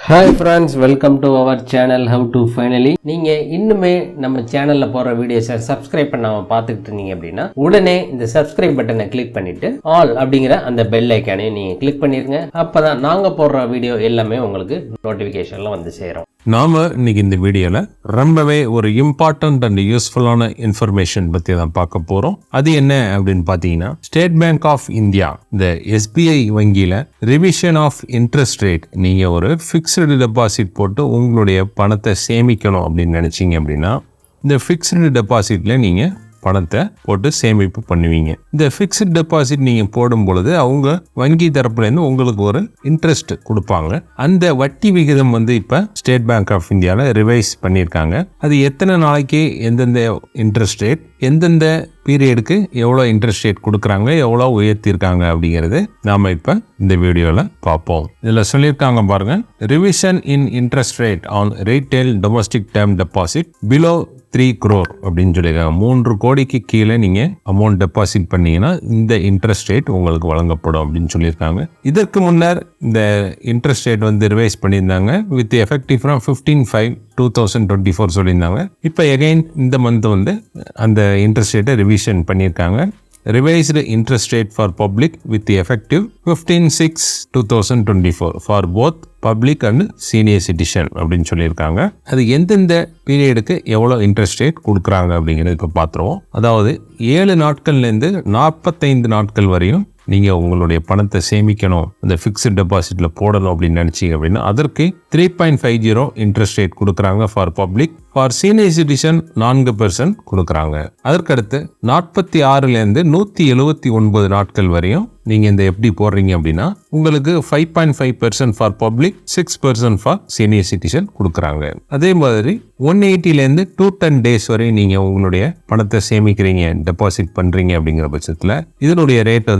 Hi friends, welcome to our channel HowToFinally. நீங்க இன்னுமே நம்ம சேனல்ல போற வீடியோஸை சப்ஸ்கிரைப் பண்ணாம பார்த்துட்டு இருந்தீங்க அப்படின்னா உடனே இந்த சப்ஸ்கிரைப் பட்டனை கிளிக் பண்ணிட்டு ஆல் அப்படிங்கிற அந்த பெல் ஐக்கானை நீங்க கிளிக் பண்ணிருங்க. அப்பதான் நாங்க போடுற வீடியோ எல்லாமே உங்களுக்கு நோட்டிபிகேஷன்ல வந்து சேரும். நாம இன்னைக்கு இந்த வீடியோல ரொம்பவே ஒரு இம்பார்ட்டன்ட் அண்ட் யூஸ்ஃபுல்லான இன்ஃபர்மேஷன் பத்தி தான் பார்க்க போறோம். அது என்ன அப்படின்னு பாத்தீங்கன்னா, ஸ்டேட் பேங்க் ஆஃப் இந்தியா இந்த SBI வங்கியில ரிவிஷன் ஆஃப் இன்ட்ரெஸ்ட் ரேட், நீங்க ஒரு ஃபிக்ஸ்டு டெபாசிட் போட்டு உங்களுடைய பணத்தை சேமிக்கணும் அப்படின்னு நினைச்சீங்க அப்படின்னா, இந்த ஃபிக்ஸ்டு டெபாசிட்ல நீங்க பணத்தை போட்டு சேமிப்பு பண்ணுவீங்க. இந்த ஃபிக்ஸ்ட் டெபாசிட் நீங்க போடும் பொழுது அவங்க வங்கி தரப்புல இருந்து உங்களுக்கு ஒரு இன்ட்ரெஸ்ட் கொடுப்பாங்க. அந்த வட்டி விகிதம் இப்ப ஸ்டேட் பேங்க் ஆஃப் இந்தியால ரிவைஸ் பண்ணியிருக்காங்க. அது எத்தனை நாளைக்கு எந்தெந்த இன்ட்ரெஸ்ட் ரேட், எந்தெந்த பீரியடுக்கு எவ்வளோ இன்ட்ரெஸ்ட் ரேட் கொடுக்குறாங்க, எவ்வளோ உயர்த்திருக்காங்க அப்படிங்கிறது நாம இப்ப இந்த வீடியோல பார்ப்போம். இதுல சொல்லியிருக்காங்க பாருங்க, revision in interest rate on retail domestic term deposit below 3 crore அப்படின்னு சொல்லியிருக்காங்க. 3 கோடிக்கு கீழே நீங்க அமௌண்ட் டெபாசிட் பண்ணீங்கன்னா இந்த இன்ட்ரெஸ்ட் ரேட் உங்களுக்கு வழங்கப்படும் அப்படின்னு சொல்லியிருக்காங்க. இதற்கு முன்னர் இந்த இன்ட்ரெஸ்ட் ரேட் ரிவைஸ் பண்ணியிருந்தாங்க வித் எஃபெக்டிவ் ஃப்ரம் 15/5/2024 சொல்லியிருந்தாங்க. இப்போ எகைன் இந்த மந்த் அந்த இன்ட்ரெஸ்ட் ரேட்டை ரிவிஷன் பண்ணியிருக்காங்க. Revised interest rate for public with effective 15/6/2024 for both public and senior citizen அப்படின்னு சொல்லியிருக்காங்க. அது எந்தெந்த பீரியடுக்கு எவ்வளோ இன்ட்ரெஸ்ட் ரேட் கொடுக்குறாங்க அப்படிங்கிறது இப்போ பார்த்துருவோம். அதாவது 7 நாட்கள்லேருந்து 45 நாட்கள் வரையும் நீங்கள் உங்களுடைய பணத்தை சேமிக்கணும், இந்த ஃபிக்ஸ்ட் டெபாசிட்ல போடணும் அப்படின்னு நினைச்சீங்க அப்படின்னா அதற்கு 3.50 இன்ட்ரெஸ்ட் ரேட் கொடுக்குறாங்க for public. For senior citizen 4% கொடுக்குறாங்க. அதற்கடுத்து 46லேருந்து 179 நாட்கள் வரையும் நீங்க இந்த எப்படி போடுறீங்க அப்படின்னா உங்களுக்கு 5.5% for public, 6% for senior citizen கொடுக்குறாங்க. அதே மாதிரி 180லேருந்து 210 டேஸ் வரை நீங்க உங்களுடைய பணத்தை சேமிக்கிறீங்க, டெபாசிட் பண்றீங்க அப்படிங்கிற பட்சத்துல இதனுடைய ரேட்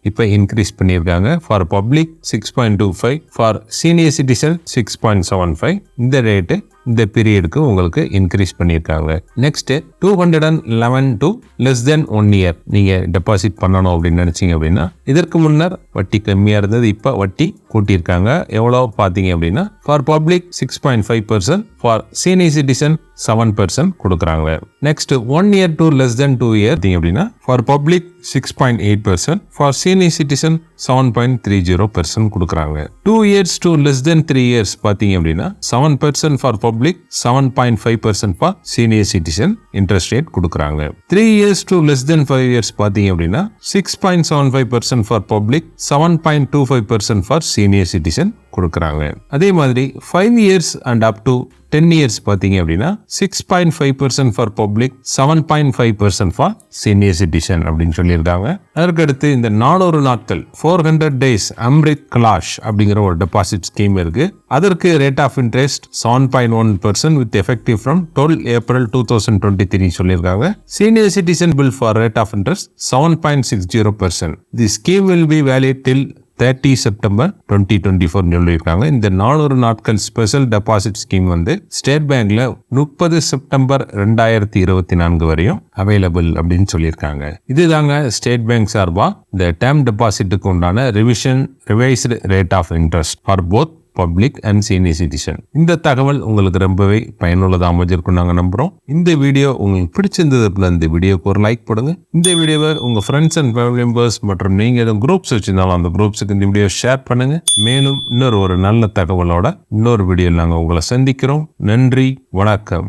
இப்ப இன்க்ரீஸ் பண்ணியிருக்காங்க. For public 6.25, for senior citizen 6.75. இந்த ரேட்டு இந்த பீரியடுக்கு உங்களுக்கு இன்க்ரீஸ் பண்ணியிருக்காங்க. Next 211 to less than 1 year நீங்க டெபாசிட் பண்ணணும் அப்படின்னு நினைச்சீங்க அப்படின்னா, இதற்கு முன்னர் வட்டி கம்மியா இருந்தது, இப்ப வட்டி கூட்டியிருக்காங்க. எவ்வளவு பாத்தீங்க அப்படின்னா, for public 6.5%, for senior citizen 7% கொடுக்குறாங்க. Next 1 year to less than 2 year அப்படின்னா, for public 6.8%, for senior citizen 7.30% கொடுக்குறாங்க. 2 years to less than 3 years பாத்தீங்க அப்படின்னா 7% for public, 7.5% for senior citizen interest rate கொடுக்குறாங்க. 3 years to less than 5 years பாத்தீங்க அப்படின்னா 6.75% for public, 7.25% for senior citizen கொடுக்குறாங்க. அதே மாதிரி 5 years and up to 10 years பாத்தீங்க அப்படின்னா 6.5% for public, 7.5% for senior citizen அப்படின்னு சொல்லியிருக்காங்க. அதற்கடுத்து இந்த 400 நாட்கள் 400 days அம்ரித் கலாஷ் அப்படிங்கிற ஒரு டெபாசிட் ஸ்கீம் இருக்கு. அதற்கு rate of interest 7.1% with effective from 12 April 2023 சொல்லியிருக்காங்க. Senior citizen bill for rate of interest 7.60%. The scheme will be valid till 30 September 2024 சொல்லியிருக்காங்க. இந்த 400 நாட்கள் ஸ்பெஷல் டெபாசிட் ஸ்கீம் ஸ்டேட் பேங்க்ல 30 செப்டம்பர் 2024 வரையும் அவைலபிள் அப்படின்னு சொல்லியிருக்காங்க. இதுதாங்க ஸ்டேட் பேங்க் சார்பா இந்த டேர்ம் டெபாசிட்டுக்கு உண்டான revised rate of interest for both public and senior citizen. இந்த தகவல் உங்களுக்கு ரொம்பவே பயனுள்ளதாக அமைஞ்சிருக்கும் நாங்கள் நம்புறோம். இந்த வீடியோ உங்களுக்கு பிடிச்சிருந்தது அப்படின்னா இந்த வீடியோக்கு ஒரு லைக் போடுங்க. இந்த வீடியோவை உங்க ஃப்ரெண்ட்ஸ் அண்ட் ஃபேமிலி மெம்பர்ஸ் மற்றும் நீங்க எதுவும் குரூப்ஸ் வச்சிருந்தாலும் அந்த குரூப்ஸுக்கு இந்த வீடியோ ஷேர் பண்ணுங்க. மேலும் இன்னொரு நல்ல தகவலோட இன்னொரு வீடியோவில் நாங்கள் உங்களை சந்திக்கிறோம். நன்றி, வணக்கம்.